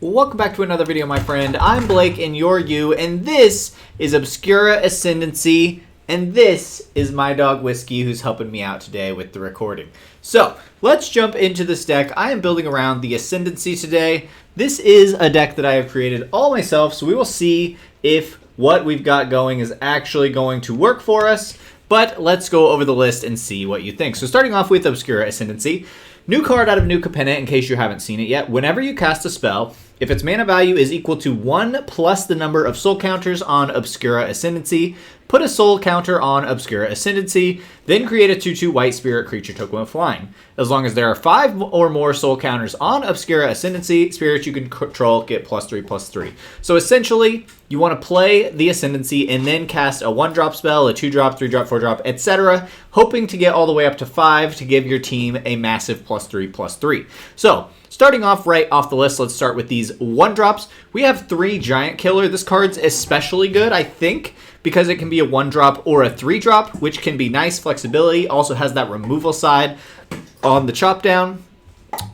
Welcome back to another video, my friend. I'm Blake and you're you, and this is Obscura Ascendancy, and this is my dog Whiskey, who's helping me out today with the recording. So let's jump into this deck. I am building around the Ascendancy today. This is a deck that I have created all myself, so we will see if what we've got going is actually going to work for us. But let's go over the list and see what you think. So starting off with Obscura Ascendancy, new card out of new Capenna, in case you haven't seen it yet. Whenever you cast a spell, if its mana value is equal to 1 plus the number of soul counters on Obscura Ascendancy, put a soul counter on Obscura Ascendancy, then create a 2/2 white spirit creature token with flying. As long as there are 5 or more soul counters on Obscura Ascendancy, spirits you can control get +3/+3. So essentially, you want to play the Ascendancy and then cast a 1-drop spell, a 2-drop, 3-drop, 4-drop, etc., hoping to get all the way up to 5 to give your team a massive +3/+3. So, starting off right off the list, let's start with these 1-drops. We have 3 Giant Killer. This card's especially good, I think, because it can be a 1-drop or a 3-drop, which can be nice flexibility. Also has that removal side on the chop down.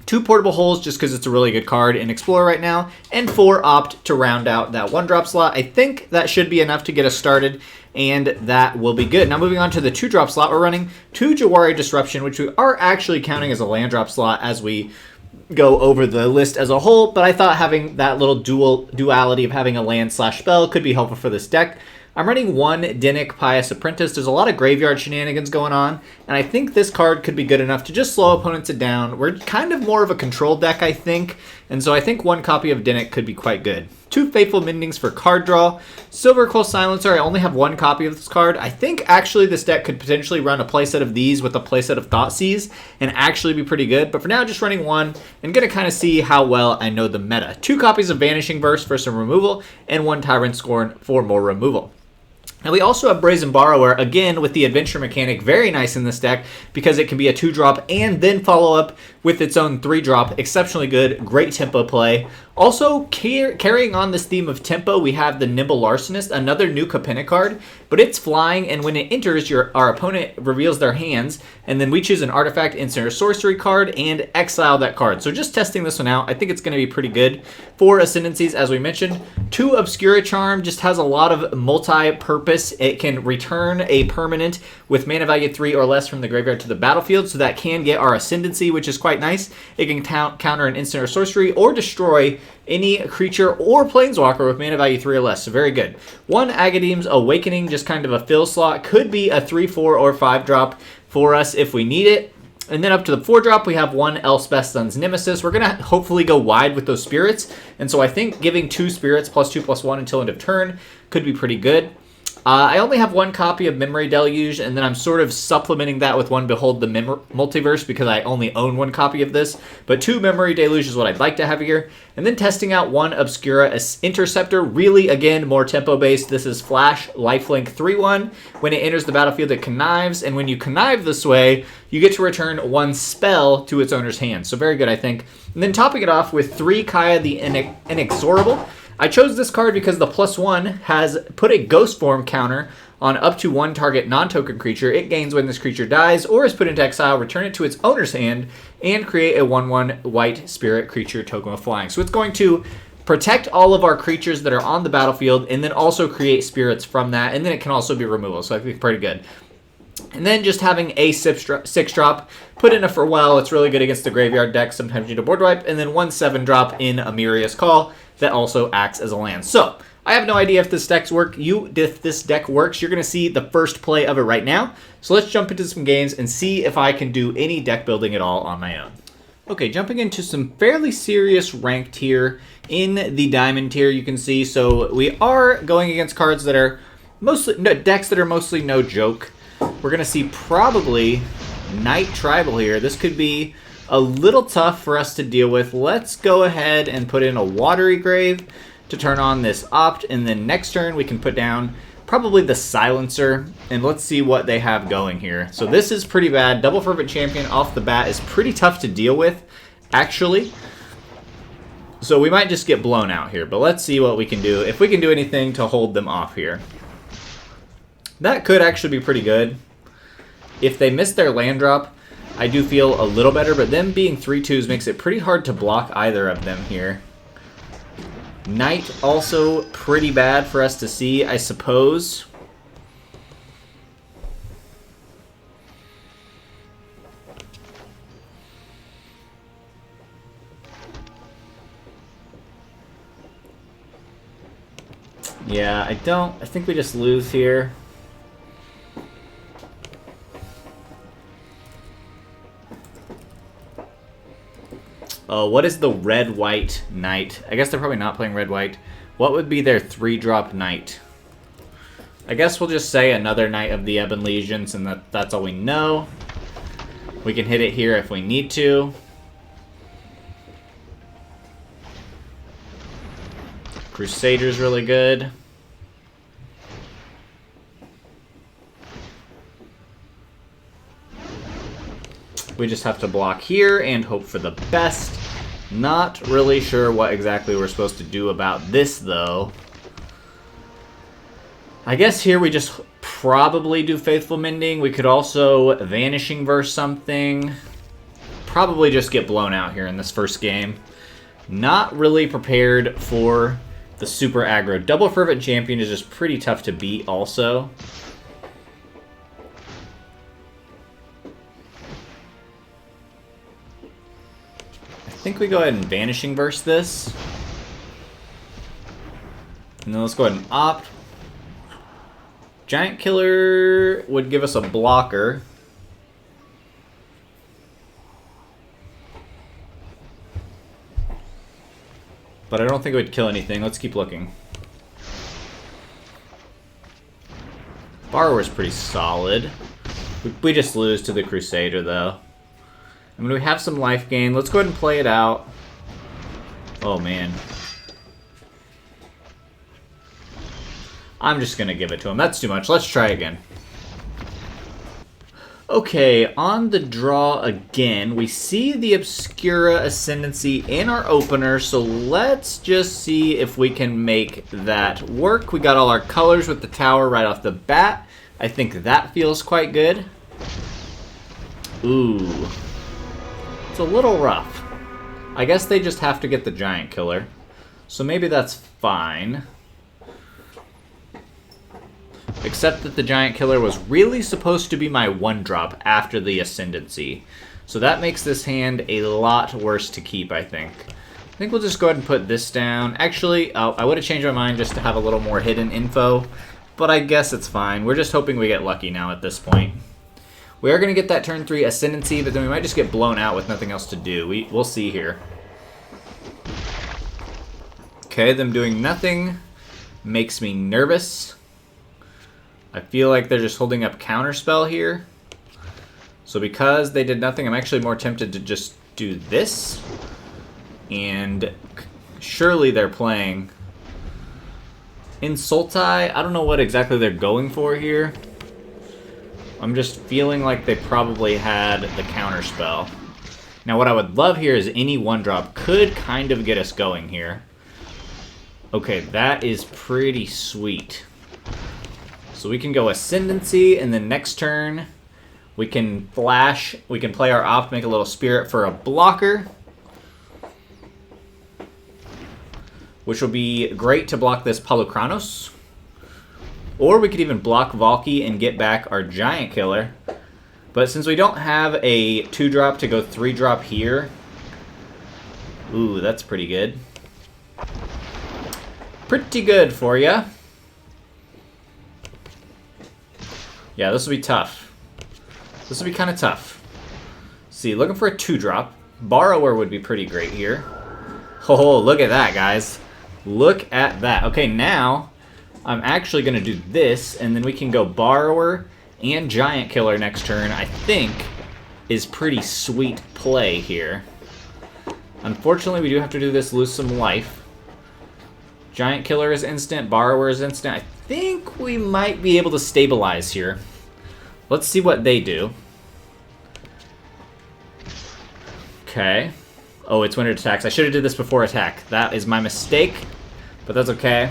2 Portable Holes, just because it's a really good card in Explorer right now, and 4 Opt to round out that 1-drop slot. I think that should be enough to get us started, and that will be good. Now moving on to the 2-drop slot, we're running 2 Jwari Disruption, which we are actually counting as a land drop slot as we go over the list as a whole, but I thought having that little duality of having a land/spell could be helpful for this deck. I'm running 1 Dennick Pious Apprentice. There's a lot of graveyard shenanigans going on, and I think this card could be good enough to just slow opponents down. We're kind of more of a control deck, I think, and so I think 1 copy of Dennick could be quite good. 2 Faithful Mendings for card draw. Silverquill Silencer, I only have 1 copy of this card. I think actually this deck could potentially run a playset of these with a playset of Thoughtseize and actually be pretty good, but for now just running 1 and going to kind of see how well I know the meta. 2 copies of Vanishing Verse for some removal and 1 Tyrant Scorn for more removal. Now we also have Brazen Borrower, again with the adventure mechanic, very nice in this deck because it can be a 2-drop and then follow up with its own 3-drop. Exceptionally good, great tempo play. Also, carrying on this theme of tempo, we have the Nimble Larcenist, another new Capenna card, but it's flying, and when it enters, our opponent reveals their hands, and then we choose an artifact, instant, or sorcery card, and exile that card. So just testing this one out, I think it's going to be pretty good for Ascendancies, as we mentioned. 2 Obscura Charm just has a lot of multi-purpose. It can return a permanent with mana value 3 or less from the graveyard to the battlefield, so that can get our Ascendancy, which is quite nice. It can counter an instant or sorcery, or destroy any creature or planeswalker with mana value 3 or less, so very good. 1 Agadeem's Awakening, just kind of a fill slot, could be a 3, 4, or 5-drop for us if we need it. And then up to the 4-drop, we have 1 Elspeth's Nemesis. We're going to hopefully go wide with those spirits, and so I think giving 2 spirits +2/+1 until end of turn could be pretty good. I only have 1 copy of Memory Deluge, and then I'm sort of supplementing that with 1 Behold the Multiverse because I only own 1 copy of this. But 2 Memory Deluge is what I'd like to have here. And then testing out 1 Obscura Interceptor. Really, again, more tempo-based. This is Flash Lifelink 3/1. When it enters the battlefield, it connives. And when you connive this way, you get to return 1 spell to its owner's hand. So very good, I think. And then topping it off with 3 Kaya the Inexorable. I chose this card because the +1 has put a ghost form counter on up to 1 target non-token creature. It gains when this creature dies or is put into exile, return it to its owner's hand, and create a 1/1 white spirit creature token with flying. So it's going to protect all of our creatures that are on the battlefield and then also create spirits from that, and then it can also be removal, so I think pretty good. And then just having a 6-drop, put in a Farewell. It's really good against the graveyard deck. Sometimes you need a board wipe. And then 1 7-drop in Emeria's Call that also acts as a land. So I have no idea if this deck works. If this deck works, you're going to see the first play of it right now. So let's jump into some games and see if I can do any deck building at all on my own. Okay, jumping into some fairly serious ranked here in the Diamond tier, you can see. So we are going against cards that are decks that are mostly no joke. We're going to see probably Night Tribal here. This could be a little tough for us to deal with. Let's go ahead and put in a Watery Grave to turn on this Opt, and then next turn we can put down probably the Silencer, and let's see what they have going here. So this is pretty bad. Double Fervent Champion off the bat is pretty tough to deal with, actually. So we might just get blown out here, but let's see what we can do. If we can do anything to hold them off here. That could actually be pretty good. If they miss their land drop, I do feel a little better, but them being 3/2s makes it pretty hard to block either of them here. Knight also pretty bad for us to see, I suppose. Yeah, I think we just lose here. Oh, what is the red-white knight? I guess they're probably not playing red-white. What would be their 3-drop knight? I guess we'll just say another Knight of the Ebon Legions, and that's all we know. We can hit it here if we need to. Crusader's really good. We just have to block here and hope for the best. Not really sure what exactly we're supposed to do about this, though. I guess here we just probably do Faithful Mending. We could also Vanishing Verse something. Probably just get blown out here in this first game. Not really prepared for the super aggro. Double Fervent Champion is just pretty tough to beat also. I think we go ahead and Vanishing Verse this. And then let's go ahead and opt. Giant Killer would give us a blocker. But I don't think it would kill anything. Let's keep looking. Borrower's pretty solid. We just lose to the Crusader, though. I mean, we have some life gain. Let's go ahead and play it out. Oh, man. I'm just going to give it to him. That's too much. Let's try again. Okay, on the draw again, we see the Obscura Ascendancy in our opener, so let's just see if we can make that work. We got all our colors with the tower right off the bat. I think that feels quite good. Ooh. It's a little rough. I guess they just have to get the Giant Killer. So maybe that's fine. Except that the Giant Killer was really supposed to be my 1-drop after the Ascendancy. So that makes this hand a lot worse to keep, I think. I think we'll just go ahead and put this down. Actually, I would have changed my mind just to have a little more hidden info. But I guess it's fine. We're just hoping we get lucky now at this point. We are going to get that turn 3 Ascendancy, but then we might just get blown out with nothing else to do. We'll see here. Okay, them doing nothing makes me nervous. I feel like they're just holding up Counterspell here. So because they did nothing, I'm actually more tempted to just do this. And surely they're playing Insultai. I don't know what exactly they're going for here. I'm just feeling like they probably had the Counterspell. Now what I would love here is any 1-drop could kind of get us going here. Okay, that is pretty sweet. So we can go Ascendancy, and then next turn we can flash. We can play our opt, make a little Spirit for a blocker, which will be great to block this Polukranos. Or we could even block Valky and get back our Giant Killer. But since we don't have a 2-drop to go 3-drop here, ooh, that's pretty good. Pretty good for ya. Yeah, this will be tough. This will be kind of tough. See, looking for a 2-drop. Borrower would be pretty great here. Oh, look at that, guys. Look at that. Okay, now I'm actually going to do this, and then we can go Borrower and Giant Killer next turn, I think, is pretty sweet play here. Unfortunately, we do have to do this, lose some life. Giant Killer is instant, Borrower is instant. I think we might be able to stabilize here. Let's see what they do. Okay. Oh, it's when it attacks. I should have did this before attack. That is my mistake, but that's okay.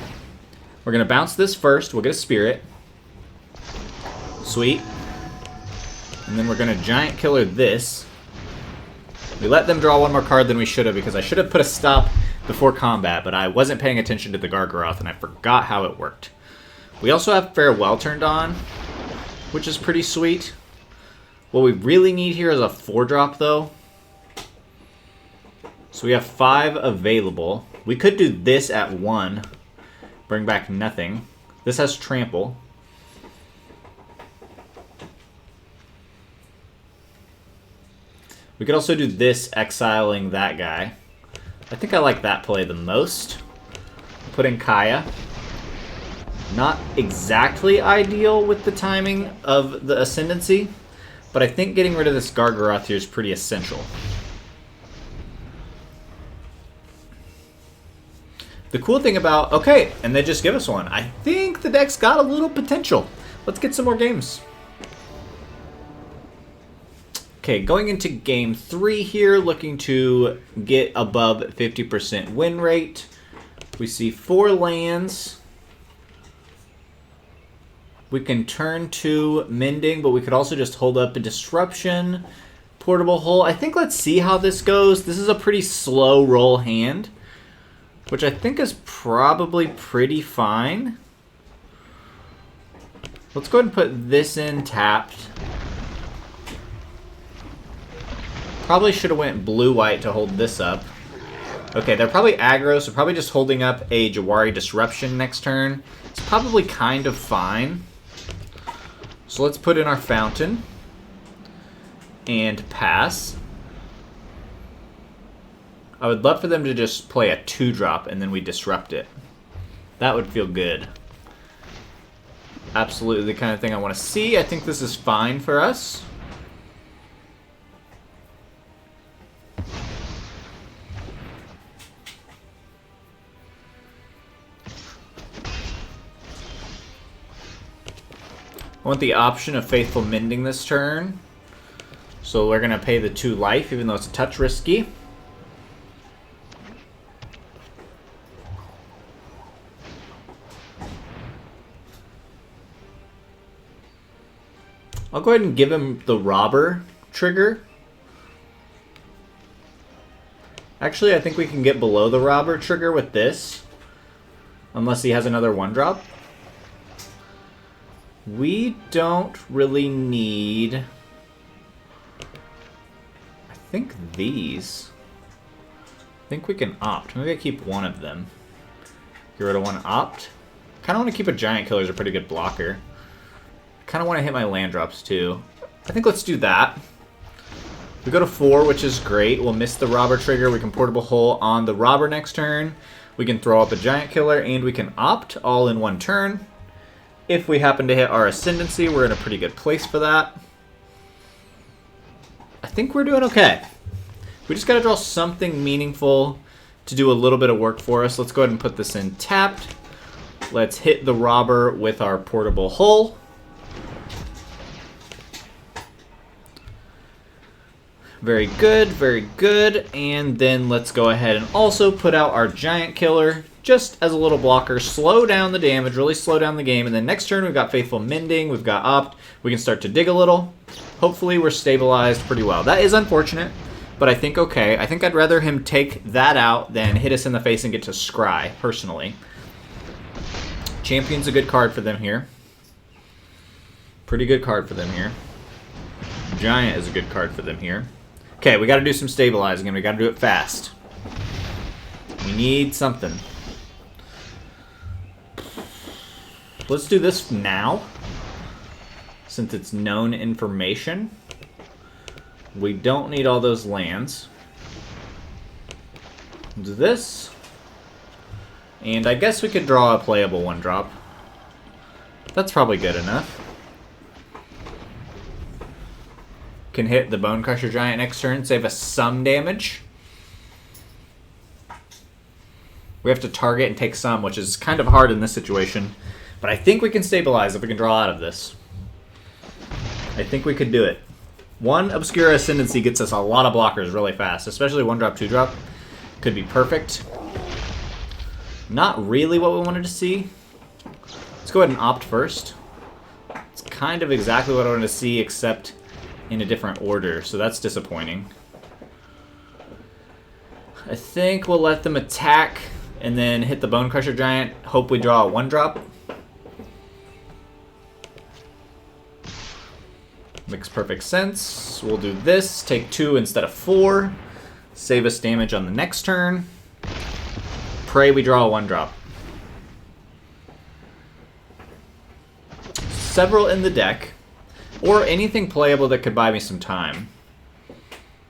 We're going to bounce this first. We'll get a Spirit. Sweet. And then we're going to Giant Killer this. We let them draw one more card than we should have, because I should have put a stop before combat, but I wasn't paying attention to the Gargaroth, and I forgot how it worked. We also have Farewell turned on, which is pretty sweet. What we really need here is a 4-drop, though. So we have 5 available. We could do this at 1. Bring back nothing. This has Trample. We could also do this, exiling that guy. I think I like that play the most. Put in Kaya. Not exactly ideal with the timing of the Ascendancy, but I think getting rid of this Gargaroth here is pretty essential. The cool thing about... Okay, and they just give us one. I think the deck's got a little potential. Let's get some more games. Okay, going into game 3 here, looking to get above 50% win rate. We see 4 lands. We can turn to Mending, but we could also just hold up a Disruption, Portable Hole. I think let's see how this goes. This is a pretty slow roll hand, which I think is probably pretty fine. Let's go ahead and put this in tapped. Probably should have went blue-white to hold this up. Okay, they're probably aggro, so probably just holding up a Jwari Disruption next turn. It's probably kind of fine. So let's put in our Fountain and pass. I would love for them to just play a 2-drop and then we disrupt it. That would feel good. Absolutely the kind of thing I want to see. I think this is fine for us. I want the option of Faithful Mending this turn. So we're going to pay the 2 life, even though it's a touch risky. I'll go ahead and give him the Robber trigger. Actually, I think we can get below the Robber trigger with this. Unless he has another 1-drop. We don't really need... I think these. I think we can opt. Maybe I keep one of them. Get rid of one, opt. Kind of want to keep a Giant Killer as a pretty good blocker. Kind of want to hit my land drops too. I think let's do that. We go to 4, which is great. We'll miss the Robber trigger. We can Portable Hole on the Robber next turn. We can throw up a Giant Killer, and we can opt all in one turn. If we happen to hit our Ascendancy, we're in a pretty good place for that. I think we're doing okay. We just got to draw something meaningful to do a little bit of work for us. Let's go ahead and put this in tapped. Let's hit the Robber with our Portable Hole. Very good, very good. And then let's go ahead and also put out our Giant Killer just as a little blocker. Slow down the damage, really slow down the game. And then next turn we've got Faithful Mending, we've got Opt. We can start to dig a little. Hopefully we're stabilized pretty well. That is unfortunate, but I think okay. I think I'd rather him take that out than hit us in the face and get to Scry, personally. Champion's a good card for them here. Pretty good card for them here. Giant is a good card for them here. Okay, we got to do some stabilizing, and we got to do it fast. We need something. Let's do this now, since it's known information. We don't need all those lands. Do this. And I guess we could draw a playable 1-drop. That's probably good enough. Can hit the Bone Crusher Giant next turn, save us some damage. We have to target and take some, which is kind of hard in this situation. But I think we can stabilize if we can draw out of this. I think we could do it. 1 Obscura Ascendancy gets us a lot of blockers really fast, especially 1-drop, 2-drop. Could be perfect. Not really what we wanted to see. Let's go ahead and opt first. It's kind of exactly what I wanted to see, except in a different order, so that's disappointing. I think we'll let them attack and then hit the Bone Crusher Giant. Hope we draw a 1-drop. Makes perfect sense. We'll do this. Take 2 instead of 4. Save us damage on the next turn. Pray we draw a 1-drop. Several in the deck. Or anything playable that could buy me some time.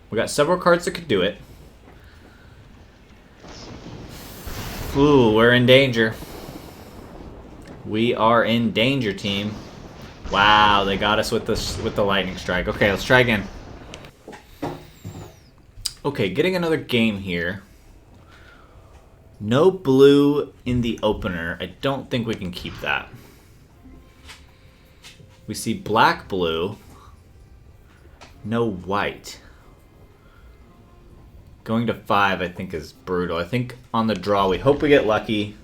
We got several cards that could do it. Ooh, we're in danger. We are in danger, team. Wow, they got us with the lightning strike. Okay, let's try again. Okay, getting another game here. No blue in the opener. I don't think we can keep that. We see black blue. No white. Going to 5, I think, is brutal. I think on the draw, we hope we get lucky.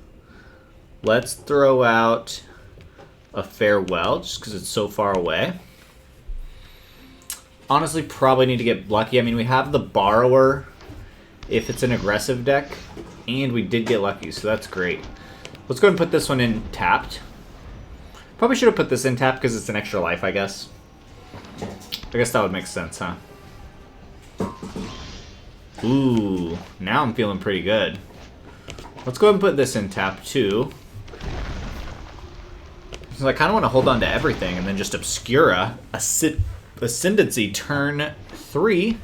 Let's throw out a farewell, just because it's so far away. Honestly, probably need to get lucky. I mean, we have the Borrower if it's an aggressive deck, and we did get lucky, so that's great. Let's go ahead and put this one in tapped. Probably should have put this in tapped because it's an extra life, I guess. I guess that would make sense, huh? Ooh, now I'm feeling pretty good. Let's go ahead and put this in tap too. So I kind of want to hold on to everything and then just Obscura Ascendancy turn 3.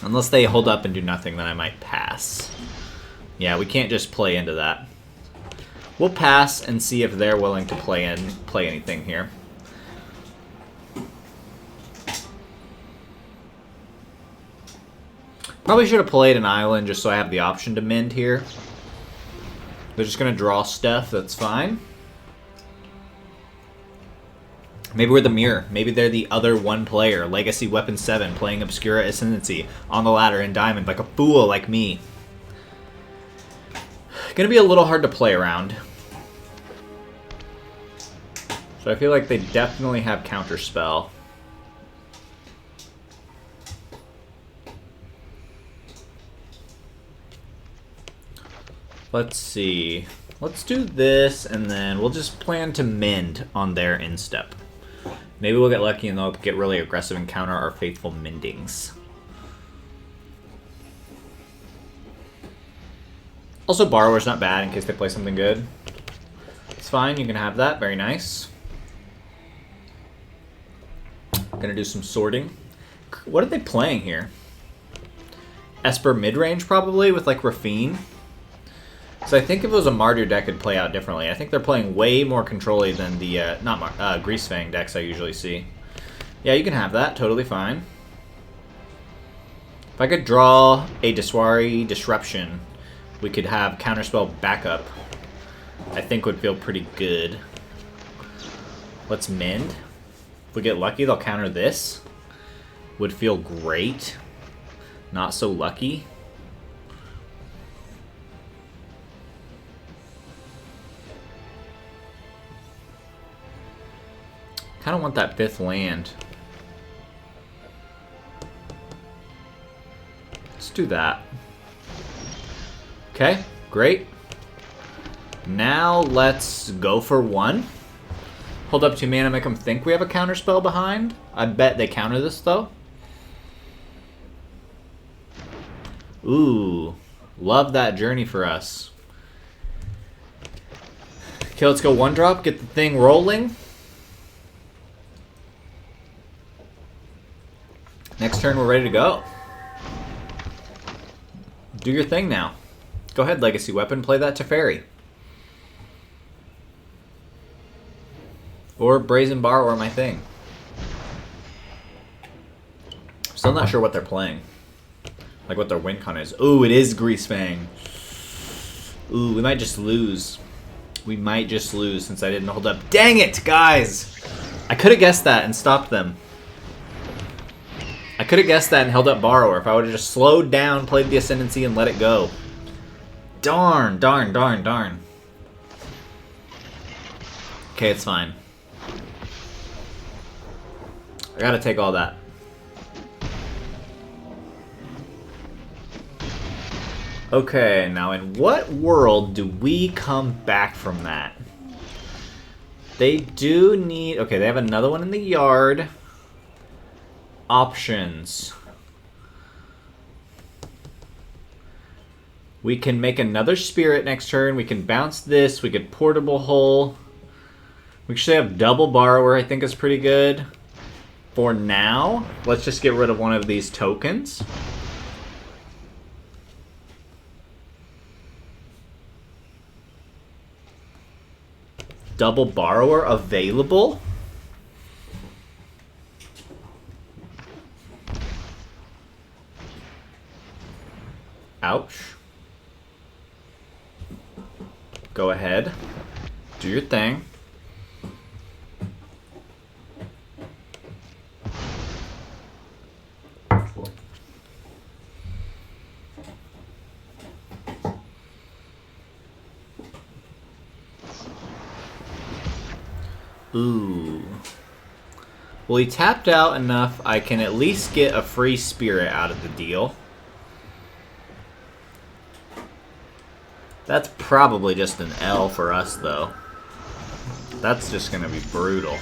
Unless they hold up and do nothing, then I might pass. Yeah, we can't just play into that. We'll pass and see if they're willing to play anything here. Probably should have played an island just so I have the option to mend here. They're just going to draw stuff. That's fine. Maybe we're the mirror. Maybe they're the other one player. Legacy Weapon 7 playing Obscura Ascendancy on the ladder in Diamond like a fool like me. Going to be a little hard to play around. So I feel like they definitely have Counterspell. Let's see. Let's do this, and then we'll just plan to mend on their instep. Maybe we'll get lucky and they'll get really aggressive and counter our Faithful Mendings. Also, Borrower's not bad in case they play something good. It's fine, you can have that. Very nice. Gonna do some sorting. What are they playing here? Esper mid-range, probably, with, like, Raffine. So I think if it was a Martyr deck, it'd play out differently. I think they're playing way more control-y than the, Greasefang decks I usually see. Yeah, you can have that. Totally fine. If I could draw a Jwari Disruption, we could have Counterspell backup. I think would feel pretty good. Let's mend. If we get lucky, they'll counter this. Would feel great. Not so lucky. Kind of want that 5th land. Let's do that. Okay, great. Now let's go for 1. Hold up 2 mana, make them think we have a counterspell behind. I bet they counter this though. Ooh, love that journey for us. Okay, let's go 1-drop, get the thing rolling. Next turn, we're ready to go. Do your thing now. Go ahead, Legacy Weapon. Play that Teferi. Or Brazen Borrower, my thing. Still not sure what they're playing. Like what their win con is. Ooh, it is Greasefang. Ooh, we might just lose. We might just lose since I didn't hold up. Dang it, guys! I could have guessed that and stopped them. I could have guessed that and held up Borrower if I would have just slowed down, played the Ascendancy, and let it go. Darn, darn, darn, darn. Okay, it's fine. I gotta take all that. Okay, now in what world do we come back from that? They do need... Okay, they have another one in the yard. Options. We can make another spirit next turn. We can bounce this. We could portable hull. We should have double borrower. I think is pretty good. For now, let's just get rid of one of these tokens. Double borrower available. Ouch. Go ahead. Do your thing. Ooh. Well, he tapped out enough. I can at least get a free spirit out of the deal. That's probably just an L for us, though. That's just going to be brutal.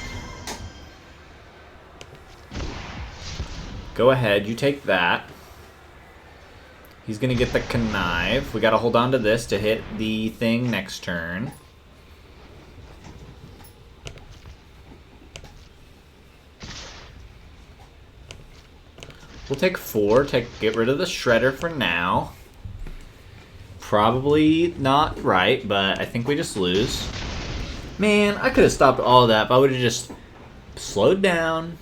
Go ahead. You take that. He's going to get the connive. We got to hold on to this to hit the thing next turn. We'll take 4. Get rid of the shredder for now. Probably not right, but I think we just lose. Man, I could have stopped all of that, but I would have just slowed down.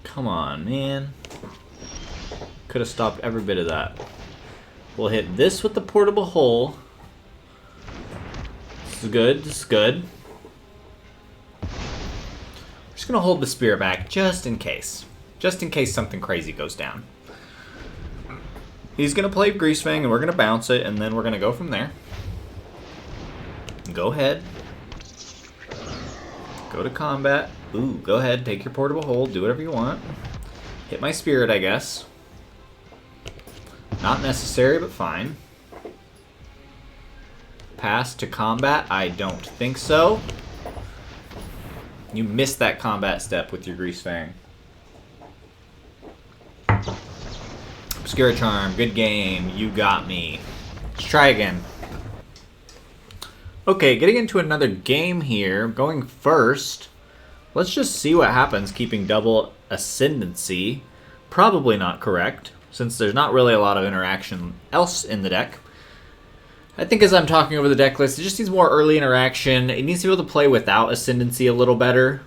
Come on, man. Could have stopped every bit of that. We'll hit this with the portable hull. This is good. This is good. I'm just going to hold the spirit back just in case. Just in case something crazy goes down. He's going to play Greasefang, and we're going to bounce it, and then we're going to go from there. Go ahead. Go to combat. Ooh, go ahead. Take your portable hold. Do whatever you want. Hit my spirit, I guess. Not necessary, but fine. Pass to combat? I don't think so. You missed that combat step with your Greasefang. Obscura Charm, good game. You got me. Let's try again. Okay, getting into another game here. Going first. Let's just see what happens keeping double Ascendancy. Probably not correct, since there's not really a lot of interaction else in the deck. I think as I'm talking over the deck list, it just needs more early interaction. It needs to be able to play without Ascendancy a little better,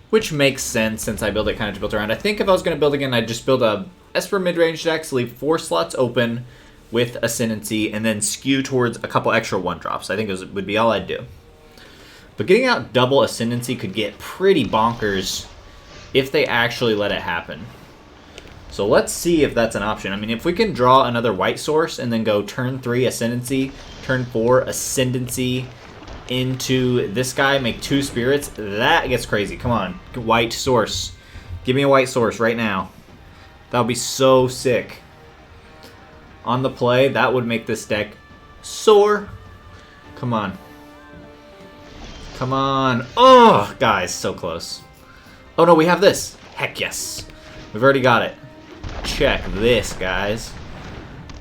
which makes sense since I build it kind of built around. I think if I was going to build again, I'd just build a Esper mid-range decks, leave 4 slots open with Ascendancy, and then skew towards a couple extra 1-drops. I think it would be all I'd do. But getting out double Ascendancy could get pretty bonkers if they actually let it happen. So let's see if that's an option. I mean, if we can draw another white source and then go turn 3 Ascendancy, turn 4 Ascendancy into this guy, make 2 spirits, that gets crazy. Come on, white source. Give me a white source right now. That would be so sick. On the play, that would make this deck soar. Come on. Come on. Oh, guys, so close. Oh, no, we have this. Heck yes. We've already got it. Check this, guys.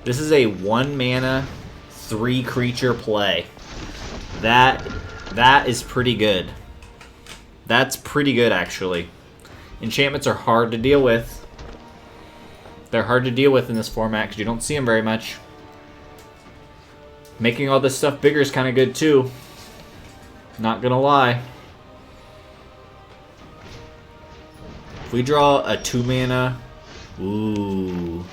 This is a 1-mana, 3-creature play. That is pretty good. That's pretty good, actually. Enchantments are hard to deal with. They're hard to deal with in this format because you don't see them very much. Making all this stuff bigger is kind of good too. Not gonna lie. If we draw a 2-mana, ooh,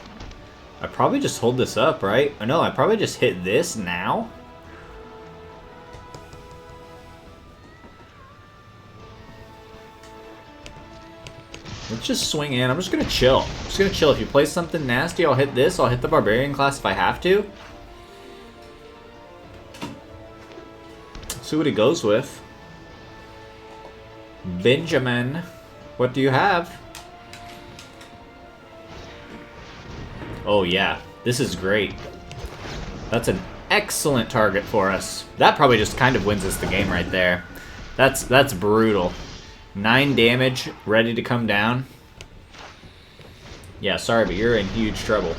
I probably just hold this up, right? Or no, I probably just hit this now. Let's just swing in. I'm just going to chill. I'm just going to chill. If you play something nasty, I'll hit this. I'll hit the Barbarian class if I have to. See what he goes with. Benjamin, what do you have? Oh, yeah. This is great. That's an excellent target for us. That probably just kind of wins us the game right there. That's brutal. 9 damage, ready to come down. Yeah, sorry, but you're in huge trouble.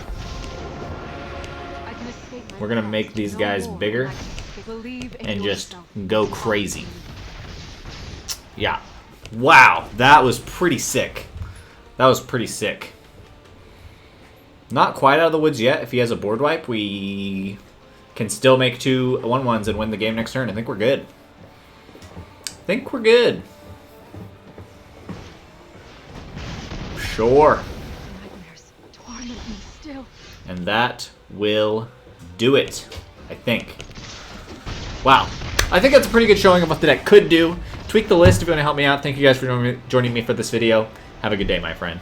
We're gonna make these guys bigger and just go crazy. Yeah. Wow, that was pretty sick. That was pretty sick. Not quite out of the woods yet. If he has a board wipe, we can still make 2 1/1s and win the game next turn. I think we're good. I think we're good. Sure. And that will do it, I think. Wow. I think that's a pretty good showing of what the deck could do. Tweak the list if you want to help me out. Thank you guys for joining me for this video. Have a good day, my friend.